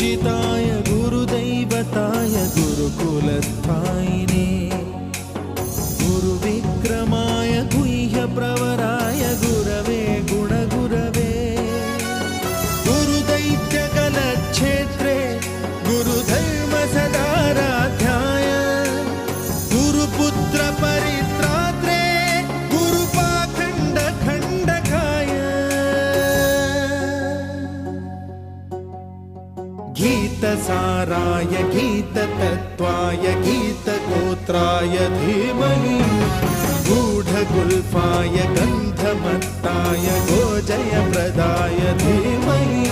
पूजिताय गुरुदैवताय गुरुकुलस्थायिने गुरुविक्रमाय गुह्यप्रवराय गुरवे गुणगुरवे गुरुदैत्यकलक्षेत्रे गुरुधर्मसदाराध्याय गुरुपुत्रपरित्रात्रे गुरुपाखण्डखण्डकाय गीतसाराय गीततत्त्वाय गीतगोत्राय धीमहि गूढगुल्फाय गन्धमत्ताय गोजयप्रदाय धीमहि